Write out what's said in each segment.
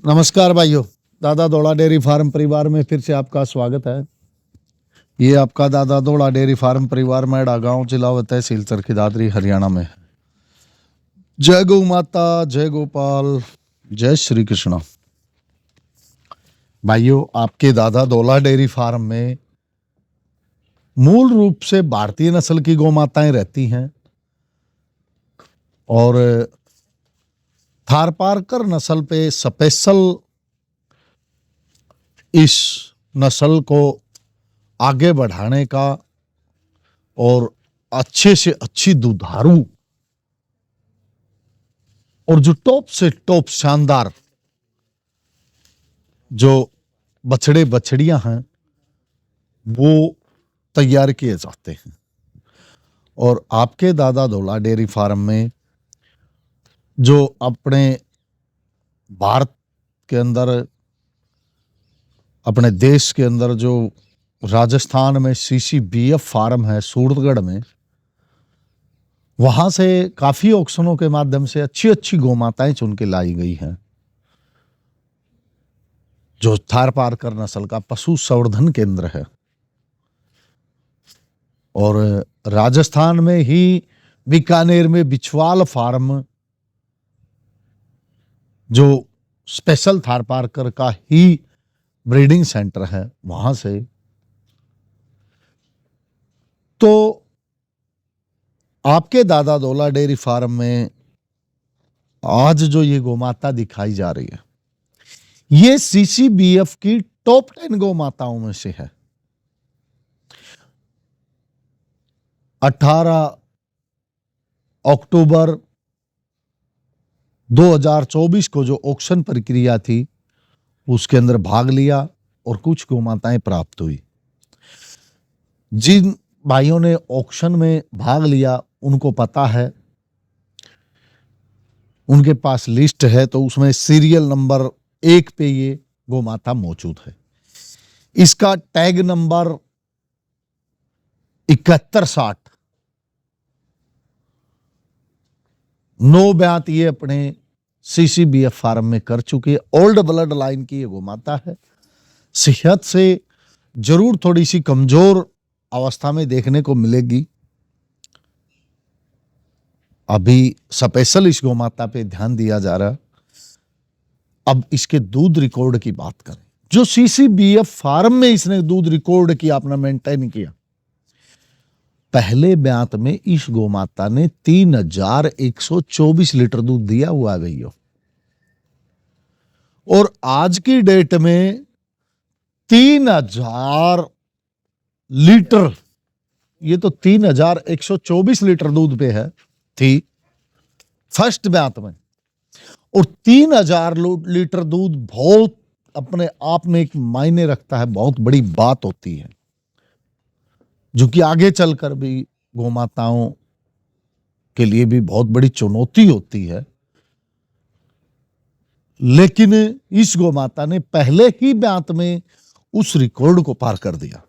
नमस्कार भाइयों। दादा दौड़ा डेयरी फार्म परिवार में फिर से आपका स्वागत है। ये आपका दादा दौड़ा डेयरी फार्म परिवार मैड़ा गांव जिला व तहसील चरखी दादरी हरियाणा में है। जय गौ माता, जय गोपाल, जय श्री कृष्ण। भाइयों, आपके दादा दौला डेयरी फार्म में मूल रूप से भारतीय नस्ल की गौ माताएं रहती हैं और थारपारकर नस्ल पे स्पेशल इस नस्ल को आगे बढ़ाने का और अच्छे से अच्छी दुधारू और जो टॉप से टॉप शानदार जो बछड़े बछड़ियां हैं वो तैयार किए जाते हैं। और आपके दादा दौला डेयरी फार्म में जो अपने भारत के अंदर, अपने देश के अंदर जो राजस्थान में CCBF फार्म है सूरतगढ़ में, वहां से काफी ऑक्शनों के माध्यम से अच्छी अच्छी गौ माताएं चुन के लाई गई हैं जो थारपारकर नस्ल का पशु संवर्धन केंद्र है। और राजस्थान में ही बीकानेर में बिछवाल फार्म जो स्पेशल थारपारकर का ही ब्रीडिंग सेंटर है, वहां से तो आपके दादा दौला डेयरी फार्म में आज जो ये गोमाता दिखाई जा रही है, ये CCBF की टॉप 10 गौ माताओं में से है। 18 अक्टूबर 2024 को जो ऑक्शन प्रक्रिया थी उसके अंदर भाग लिया और कुछ गौ माताएं प्राप्त हुई। जिन भाइयों ने ऑक्शन में भाग लिया उनको पता है, उनके पास लिस्ट है, तो उसमें सीरियल नंबर 1 पे ये गौ माता मौजूद है। इसका टैग नंबर 7160। 9 ब्यात ये अपने CCBF फार्म में कर चुकी है। ओल्ड ब्लड लाइन की ये गौ माता है। सेहत से जरूर थोड़ी सी कमजोर अवस्था में देखने को मिलेगी। अभी स्पेशल इस गौ माता पे ध्यान दिया जा रहा है। अब इसके दूध रिकॉर्ड की बात करें, जो CCBF फार्म में इसने दूध रिकॉर्ड किया, अपना मेंटेन किया, पहले ब्यात में इस गौ माता ने 3124 लीटर दूध दिया हुआ है भैया। और आज की डेट में 3000 लीटर, ये तो 3124 लीटर दूध पे है थी फर्स्ट ब्यात में। और 3000 लीटर दूध बहुत अपने आप में एक मायने रखता है, बहुत बड़ी बात होती है, जो कि आगे चलकर भी गौ माताओं के लिए भी बहुत बड़ी चुनौती होती है। लेकिन इस गौ माता ने पहले ही ब्यात में उस रिकॉर्ड को पार कर दिया।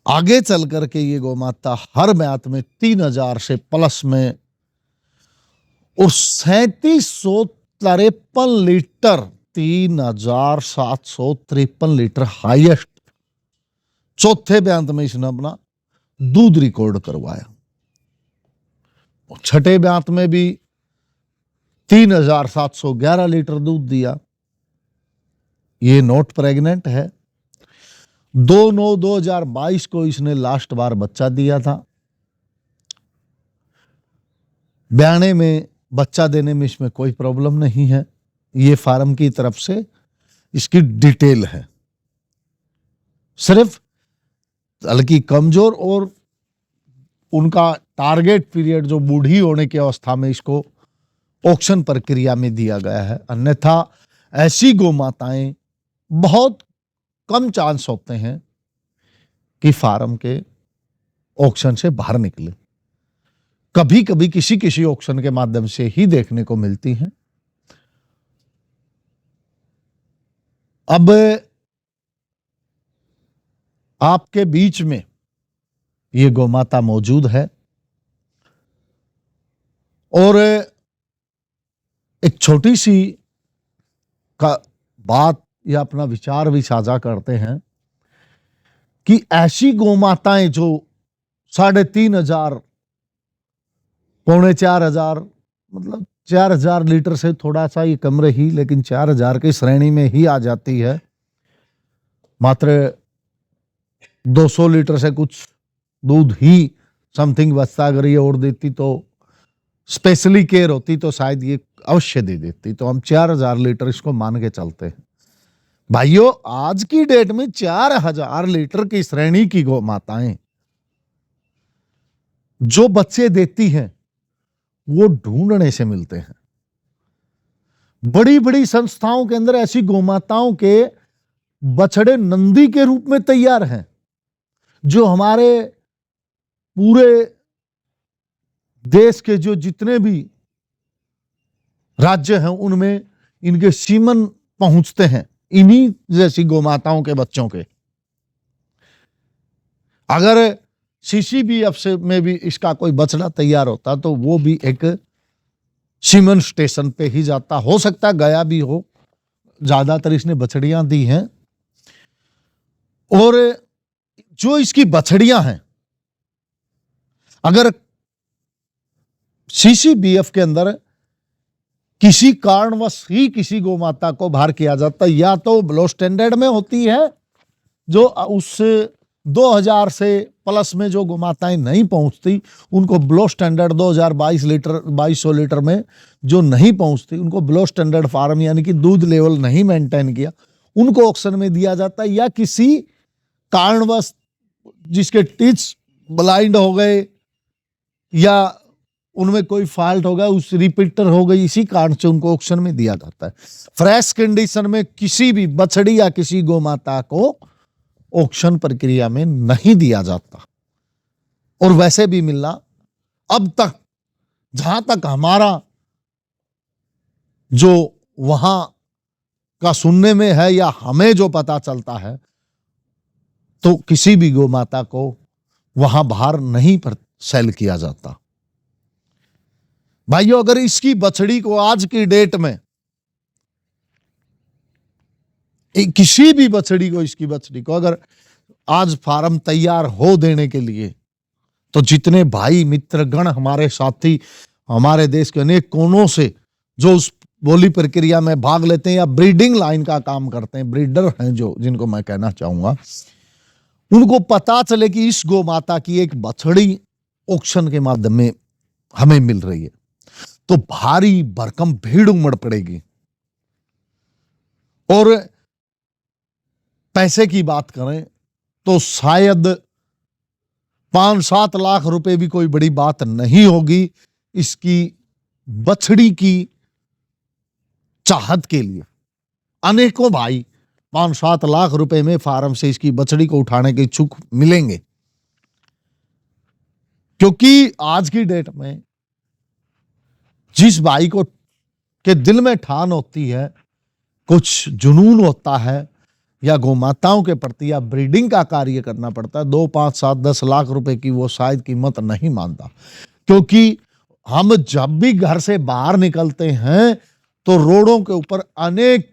आगे चल करके ये गौ माता हर ब्यात में 3000 से प्लस में और 3753 लीटर, 3753 लीटर हाईएस्ट चौथे ब्यात में इसने अपना दूध रिकॉर्ड करवाया। और छठे ब्यात में भी 3711 लीटर दूध दिया। ये नॉट प्रेग्नेंट है। 2/9/2022 को इसने लास्ट बार बच्चा दिया था। ब्याने में बच्चा देने में इसमें कोई प्रॉब्लम नहीं है। ये फार्म की तरफ से इसकी डिटेल है। सिर्फ हल्की कमजोर और उनका टारगेट पीरियड जो बूढ़ी होने की अवस्था में इसको ऑक्शन प्रक्रिया में दिया गया है। अन्यथा ऐसी गौ माताएं बहुत कम चांस होते हैं कि फार्म के ऑक्शन से बाहर निकले। कभी कभी किसी किसी ऑक्शन के माध्यम से ही देखने को मिलती हैं। अब आपके बीच में ये गौ माता मौजूद है और एक छोटी सी का बात या अपना विचार भी साझा करते हैं कि ऐसी गोमाताएं जो 3,500 4,000 मतलब 4,000 लीटर से थोड़ा सा ये कम रही, लेकिन 4,000 की श्रेणी में ही आ जाती है। मात्र 200 लीटर से कुछ दूध ही समथिंग बचता, अगर ये और देती तो स्पेशली केयर होती तो शायद ये अवश्य दे देती। तो हम 4,000 लीटर इसको मान के चलते हैं। भाइयों, आज की डेट में 4,000 लीटर की श्रेणी की गौ माताएं जो बच्चे देती हैं वो ढूंढने से मिलते हैं। बड़ी बड़ी संस्थाओं के अंदर ऐसी गोमाताओं के बछड़े नंदी के रूप में तैयार हैं, जो हमारे पूरे देश के जो जितने भी राज्य हैं उनमें इनके सीमन पहुंचते हैं इन्हीं जैसी गोमाताओं के बच्चों के। अगर सीसीबीएफ से में भी इसका कोई बछड़ा तैयार होता तो वो भी एक सीमन स्टेशन पे ही जाता। हो सकता गया भी हो, ज्यादातर इसने बछड़ियां दी हैं। और जो इसकी बछड़ियां हैं, अगर सीसीबीएफ के अंदर किसी कारणवश ही किसी गोमाता को बाहर किया जाता, या तो ब्लो स्टैंडर्ड में होती है, जो उस 2000 से प्लस में जो गोमाताएं नहीं पहुंचती उनको ब्लो स्टैंडर्ड 2200 लीटर में जो नहीं पहुंचती उनको ब्लो स्टैंडर्ड फार्म यानी कि दूध लेवल नहीं मेंटेन किया, उनको ऑक्शन में दिया जाता है। या किसी कारणवश जिसके टिच ब्लाइंड हो गए या उनमें कोई फॉल्ट हो गया, उस रिपीटर हो गई, इसी कारण से उनको ऑक्शन में दिया जाता है। फ्रेश कंडीशन में किसी भी बछड़ी या किसी गोमाता को ऑक्शन प्रक्रिया में नहीं दिया जाता। और वैसे भी मिलना अब तक, जहां तक हमारा जो वहां का सुनने में है या हमें जो पता चलता है, तो किसी भी गोमाता को वहां बाहर नहीं सेल किया जाता। भाइयों, अगर इसकी बछड़ी को आज की डेट में किसी भी बछड़ी को, इसकी बछड़ी को अगर आज फार्म तैयार हो देने के लिए, तो जितने भाई मित्रगण हमारे साथी हमारे देश के अनेक कोनों से जो उस बोली प्रक्रिया में भाग लेते हैं या ब्रीडिंग लाइन का काम करते हैं, ब्रीडर हैं जो, जिनको मैं कहना चाहूंगा, उनको पता चले कि इस गौ माता की एक बछड़ी ऑक्शन के माध्यम में हमें मिल रही है, तो भारी भरकम भीड़ उमड़ पड़ेगी। और पैसे की बात करें तो शायद 5-7 लाख रुपए भी कोई बड़ी बात नहीं होगी इसकी बछड़ी की चाहत के लिए। अनेकों भाई 5-7 लाख रुपए में फार्म से इसकी बछड़ी को उठाने के इच्छुक मिलेंगे, क्योंकि आज की डेट में जिस भाई को के दिल में ठान होती है, कुछ जुनून होता है, या गोमाताओं के प्रति या ब्रीडिंग का कार्य करना पड़ता है, 2, 5, 7, 10 लाख रुपए की वो शायद कीमत नहीं मानता। क्योंकि हम जब भी घर से बाहर निकलते हैं तो रोडों के ऊपर अनेक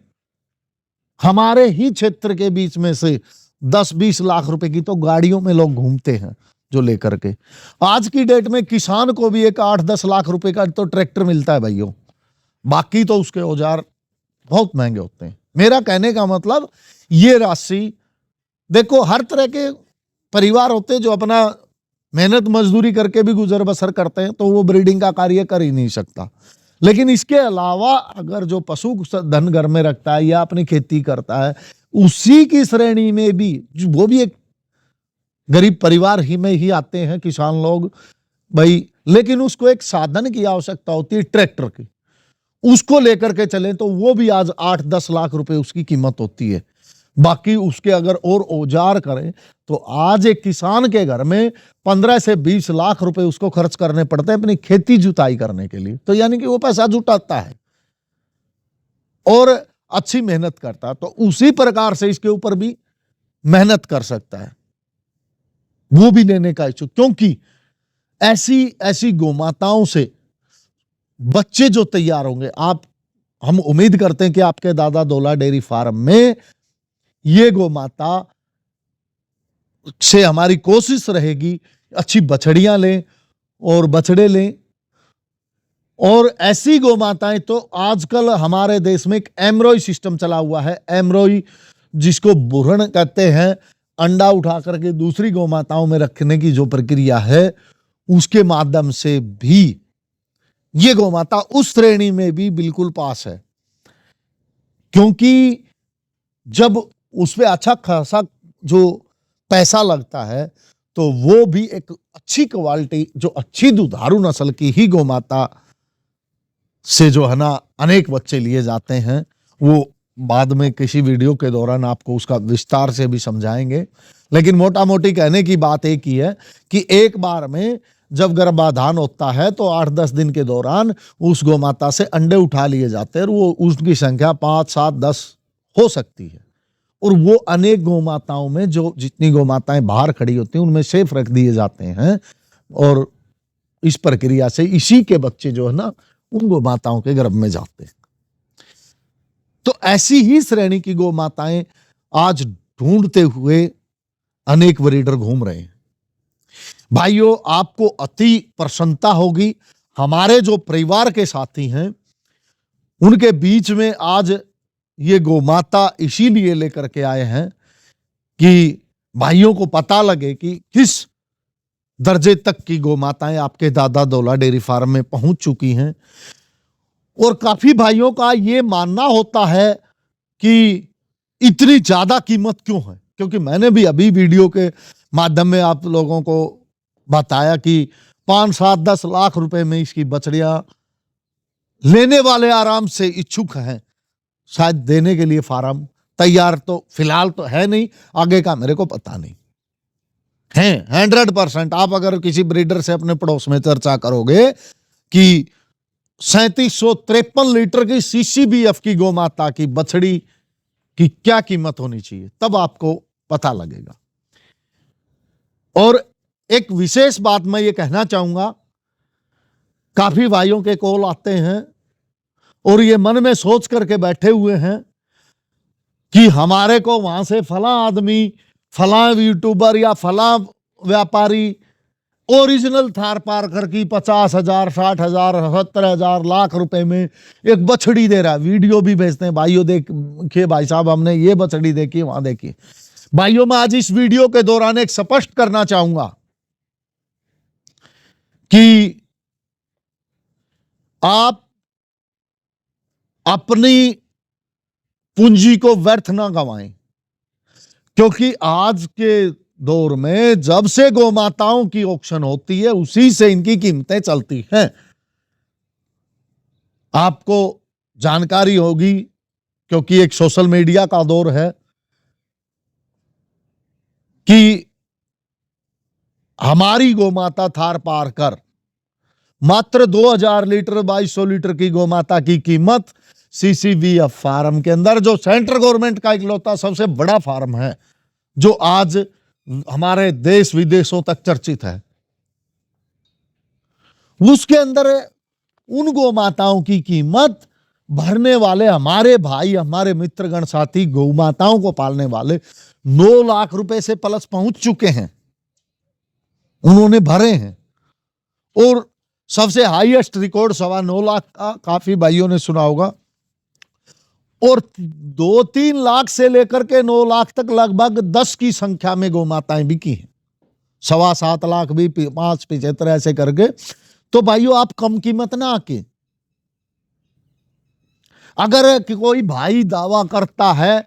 हमारे ही क्षेत्र के बीच में से 10-20 लाख रुपए की तो गाड़ियों में लोग घूमते हैं जो लेकर के। आज की डेट में किसान को भी एक 8-10 लाख रुपए का तो ट्रैक्टर मिलता है भाइयों, बाकी तो उसके औजार बहुत महंगे होते हैं। मेरा कहने का मतलब, ये राशि देखो, हर तरह के परिवार होते हैं जो अपना मेहनत मजदूरी करके भी गुजर बसर करते हैं, तो वो ब्रीडिंग का कार्य कर ही नहीं सकता। लेकिन इसके अलावा अगर जो पशु धन घर में रखता है या अपनी खेती करता है, उसी की श्रेणी में भी वो भी एक गरीब परिवार ही में ही आते हैं किसान लोग भाई, लेकिन उसको एक साधन की आवश्यकता होती है, ट्रैक्टर की। उसको लेकर के चले तो वो भी आज 8-10 लाख रुपए उसकी कीमत होती है। बाकी उसके अगर और औजार करें तो आज एक किसान के घर में 15 से 20 लाख रुपए उसको खर्च करने पड़ते हैं अपनी खेती जुताई करने के लिए। तो यानी कि वो पैसा जुटाता है और अच्छी मेहनत करता है, तो उसी प्रकार से इसके ऊपर भी मेहनत कर सकता है, वो भी लेने का इच्छुक। क्योंकि ऐसी गोमाताओं से बच्चे जो तैयार होंगे, आप हम उम्मीद करते हैं कि आपके दादा दोला डेयरी फार्म में ये गौ माता से हमारी कोशिश रहेगी अच्छी बछड़ियां लें और बछड़े लें। और ऐसी गौ माताएं तो आजकल हमारे देश में एक एमरोई सिस्टम चला हुआ है, एमरोई जिसको बुरण कहते हैं, अंडा उठा करके दूसरी गौ माताओं में रखने की जो प्रक्रिया है, उसके माध्यम से भी ये गौ माता उस श्रेणी में भी बिल्कुल पास है, क्योंकि जब उसपे अच्छा खासा जो पैसा लगता है तो वो भी एक अच्छी क्वालिटी, जो अच्छी दुधारू नस्ल की ही गौ माता से जो है ना अनेक बच्चे लिए जाते हैं। वो बाद में किसी वीडियो के दौरान आपको उसका विस्तार से भी समझाएंगे, लेकिन मोटा मोटी कहने की बात एक ही है कि एक बार में जब गर्भाधान होता है तो 8-10 दिन के दौरान उस गौ माता से अंडे उठा लिए जाते हैं और वो उसकी संख्या 5, 7, 10 हो सकती है। और वो अनेक गौ माताओं में जो जितनी गौ माताएं बाहर खड़ी होती हैं उनमें सेफ रख दिए जाते हैं और इस प्रक्रिया से इसी के बच्चे जो है ना उन गौ माताओं के गर्भ में जाते हैं। तो ऐसी ही श्रेणी की गौ माताएं आज ढूंढते हुए अनेक ब्रीडर घूम रहे हैं। भाइयों, आपको अति प्रसन्नता होगी, हमारे जो परिवार के साथी हैं उनके बीच में आज ये गौ माता इसीलिए लेकर के आए हैं कि भाइयों को पता लगे कि किस दर्जे तक की गौ माताएं आपके दादा दोला डेयरी फार्म में पहुंच चुकी हैं। और काफी भाइयों का ये मानना होता है कि इतनी ज्यादा कीमत क्यों है, क्योंकि मैंने भी अभी वीडियो के माध्यम में आप लोगों को बताया कि 5, 7, 10 लाख रुपए में इसकी बछड़ियां लेने वाले आराम से इच्छुक हैं, शायद देने के लिए फार्म तैयार तो फिलहाल तो है नहीं, आगे का मेरे को पता नहीं है। 100% आप अगर किसी ब्रीडर से अपने पड़ोस में चर्चा करोगे कि 3753 लीटर की CCBF की गौ माता की बछड़ी की क्या कीमत होनी चाहिए, तब आपको पता लगेगा। और एक विशेष बात मैं ये कहना चाहूंगा, काफी भाइयों के कॉल आते हैं और ये मन में सोच करके बैठे हुए हैं कि हमारे को वहां से फला आदमी, फला यूट्यूबर या फला व्यापारी ओरिजिनल थार पारकर की 50,000, 60,000, 70,000, लाख रुपए में एक बछड़ी दे रहा है। वीडियो भी भेजते हैं, भाइयों देखिए भाई साहब हमने ये बछड़ी देखी, वहां देखी। भाइयों, मैं आज इस वीडियो के दौरान एक स्पष्ट करना चाहूंगा कि आप अपनी पूंजी को व्यर्थ ना गंवाएं, क्योंकि आज के दौर में जब से गौ माताओं की ऑक्शन होती है उसी से इनकी कीमतें चलती हैं। आपको जानकारी होगी, क्योंकि एक सोशल मीडिया का दौर है, कि हमारी गौ माता थार पारकर मात्र 2000 लीटर 2200 लीटर की गौ माता की कीमत CCBF फार्म के अंदर, जो सेंट्रल गवर्नमेंट का इकलौता सबसे बड़ा फार्म है जो आज हमारे देश विदेशों तक चर्चित है, उसके अंदर उन गौ माताओं की कीमत भरने वाले हमारे भाई, हमारे मित्रगण साथी गौ माताओं को पालने वाले 9 लाख रुपए से प्लस पहुंच चुके हैं, उन्होंने भरे हैं। और सबसे हाईएस्ट रिकॉर्ड 9.25 लाख का काफी भाइयों ने सुना होगा, और 2-3 लाख से लेकर के 9 लाख तक लगभग 10 की संख्या में गौ माताएं बिकी हैं, 7.25 लाख भी, 5-75 ऐसे करके। तो भाइयों, आप कम कीमत ना आके, अगर कोई भाई दावा करता है,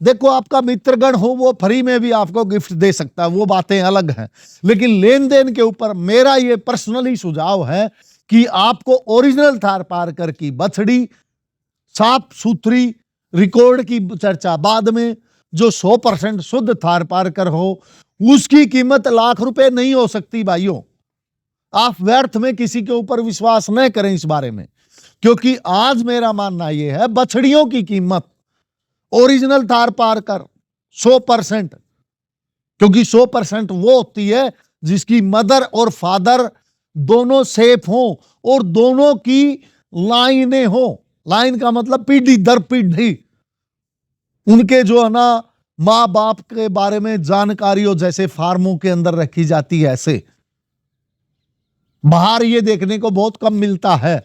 देखो आपका मित्रगण हो वो फ्री में भी आपको गिफ्ट दे सकता है, वो बातें अलग हैं, लेकिन लेन देन के ऊपर मेरा ये पर्सनली सुझाव है कि आपको ओरिजिनल थार पारकर की बछड़ी, साफ सुथरी रिकॉर्ड की चर्चा बाद में, जो 100% शुद्ध थार पारकर हो, उसकी कीमत लाख रुपए नहीं हो सकती। भाइयों, आप व्यर्थ में किसी के ऊपर विश्वास न करें इस बारे में, क्योंकि आज मेरा मानना यह है बछड़ियों की कीमत ओरिजिनल थार पारकर 100%, क्योंकि 100% वो होती है जिसकी मदर और फादर दोनों सेफ हों और दोनों की लाइनें हों, लाइन का मतलब पीढ़ी दर पीढ़ी उनके जो है ना माँ बाप के बारे में जानकारियों जैसे फार्मों के अंदर रखी जाती है, ऐसे बाहर ये देखने को बहुत कम मिलता है।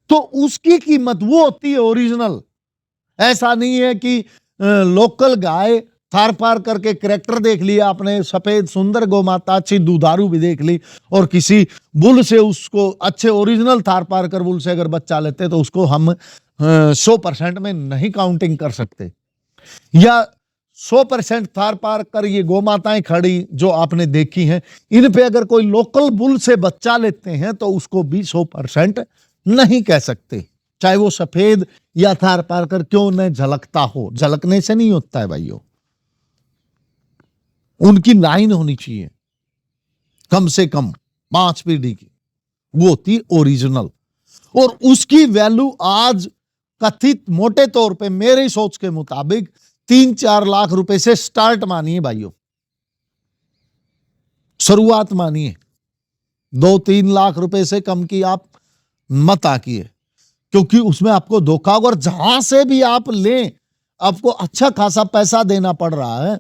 तो उसकी कीमत वो होती है ओरिजिनल। ऐसा नहीं है कि लोकल गाय थार पार करके करैक्टर देख लिया आपने, सफेद सुंदर गौ माता अच्छी दुधारू भी देख ली, और किसी बुल से उसको अच्छे ओरिजिनल थार पार कर बुल से अगर बच्चा लेते तो उसको हम 100% में नहीं काउंटिंग कर सकते। या 100% थार पार कर ये गौ माताएं खड़ी जो आपने देखी हैं, इन पे अगर कोई लोकल बुल से बच्चा लेते हैं तो उसको भी 100% नहीं कह सकते, चाहे वो सफेद या थार पार कर क्यों न झलकता हो। झलकने से नहीं होता है भाइयों, उनकी लाइन होनी चाहिए कम से कम 5 पीढ़ी की, वो होती ओरिजिनल। और उसकी वैल्यू आज कथित मोटे तौर पे मेरी सोच के मुताबिक 3-4 लाख रुपए से स्टार्ट मानिए भाइयों, शुरुआत मानिए। 2-3 लाख रुपए से कम की आप मत आकिए, क्योंकि उसमें आपको धोखा होगा। और जहां से भी आप लें आपको अच्छा खासा पैसा देना पड़ रहा है,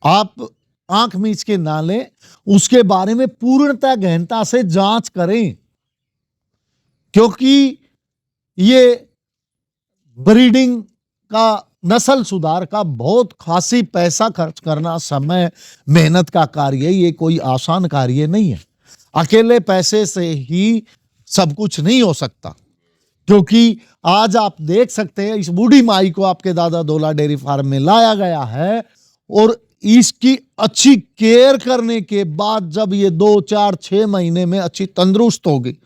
आप आंख मीच के ना लें, उसके बारे में पूर्णतः गहनता से जांच करें, क्योंकि ये ब्रीडिंग का, नस्ल सुधार का बहुत खासी पैसा खर्च करना, समय मेहनत का कार्य, ये कोई आसान कार्य नहीं है। अकेले पैसे से ही सब कुछ नहीं हो सकता, क्योंकि आज आप देख सकते हैं इस बूढ़ी माई को आपके दादा दोला डेयरी फार्म में लाया गया है, और इसकी अच्छी केयर करने के बाद जब ये 2-4-6 महीने में अच्छी तंदुरुस्त होगी,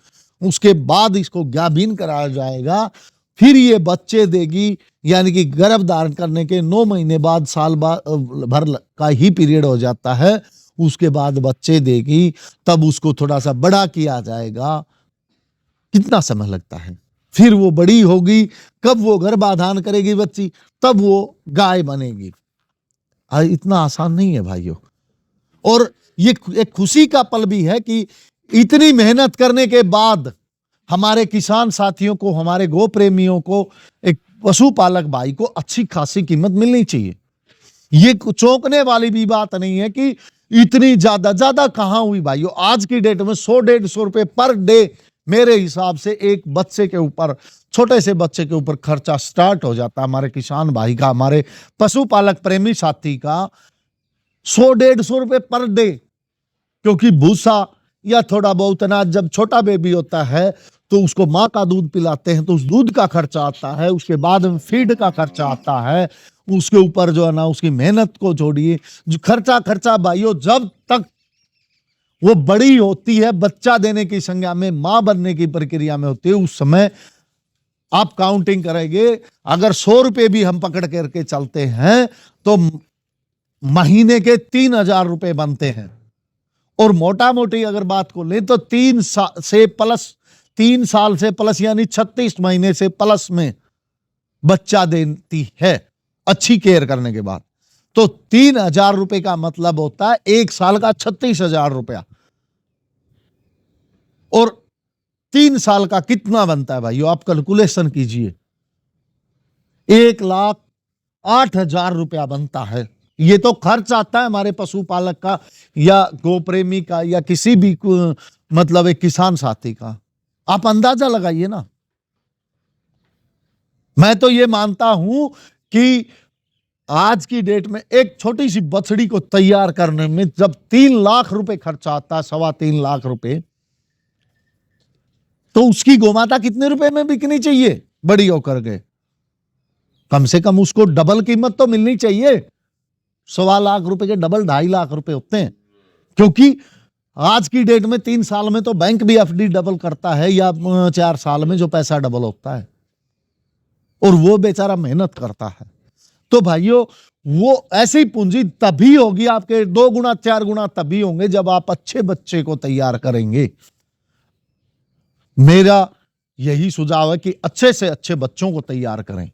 उसके बाद इसको गाभिन कराया जाएगा, फिर ये बच्चे देगी। यानी कि गर्भ धारण करने के 9 महीने बाद, साल भर का ही पीरियड हो जाता है, उसके बाद बच्चे देगी, तब उसको थोड़ा सा बड़ा किया जाएगा। कितना समय लगता है, फिर वो बड़ी होगी, कब वो गर्भाधान करेगी बच्ची, तब वो गाय बनेगी। इतना आसान नहीं है भाइयों। और ये एक खुशी का पल भी है कि इतनी मेहनत करने के बाद हमारे किसान साथियों को, हमारे गो प्रेमियों को, एक पशुपालक भाई को अच्छी खासी कीमत मिलनी चाहिए। ये चौंकने वाली भी बात नहीं है कि इतनी ज्यादा कहां हुई भाइयों। आज की डेट में 100-150 रुपए पर डे मेरे हिसाब से एक बच्चे के ऊपर, छोटे से बच्चे के ऊपर खर्चा स्टार्ट हो जाता है हमारे किसान भाई का, हमारे पशुपालक प्रेमी साथी का। 100-150 रुपए पर डे, क्योंकि भूसा या थोड़ा बहुत अनाज, जब छोटा बेबी होता है तो उसको माँ का दूध पिलाते हैं तो उस दूध का खर्चा आता है, उसके बाद में फीड का खर्चा आता है, उसके ऊपर जो है ना उसकी मेहनत को जोड़िए, जो खर्चा भाइयों, जब तक वो बड़ी होती है, बच्चा देने की संज्ञा में, मां बनने की प्रक्रिया में होती है, उस समय आप काउंटिंग करेंगे, अगर 100 रुपए भी हम पकड़ करके चलते हैं तो महीने के 3,000 रुपए बनते हैं। और मोटा मोटी अगर बात को लें तो 3 साल से प्लस यानी 36 महीने से प्लस में बच्चा देती है अच्छी केयर करने के बाद। तो 3,000 रुपए का मतलब होता है 1 साल का 36,000 रुपया। और 3 साल का कितना बनता है भाइयों, आप कैलकुलेशन कीजिए, 1,08,000 रुपया बनता है। ये तो खर्च आता है हमारे पशुपालक का या गोप्रेमी का या किसी भी मतलब एक किसान साथी का। आप अंदाजा लगाइए ना। मैं तो ये मानता हूं कि आज की डेट में एक छोटी सी बछड़ी को तैयार करने में जब 3 लाख रुपए खर्चा आता है, 3.25 लाख रुपए, तो उसकी गोमाता कितने रुपए में बिकनी चाहिए बड़ी होकर के? कम से कम उसको डबल कीमत तो मिलनी चाहिए। 1.25 लाख रुपए के डबल 2.5 लाख रुपए होते हैं, क्योंकि आज की डेट में 3 साल में तो बैंक भी एफडी डबल करता है, या 4 साल में जो पैसा डबल होता है, और वो बेचारा मेहनत करता है। तो भाइयों, वो ऐसी पूंजी तभी होगी आपके 2 गुना 4 गुना तभी होंगे जब आप अच्छे बच्चे को तैयार करेंगे। मेरा यही सुझाव है कि अच्छे से अच्छे बच्चों को तैयार करें।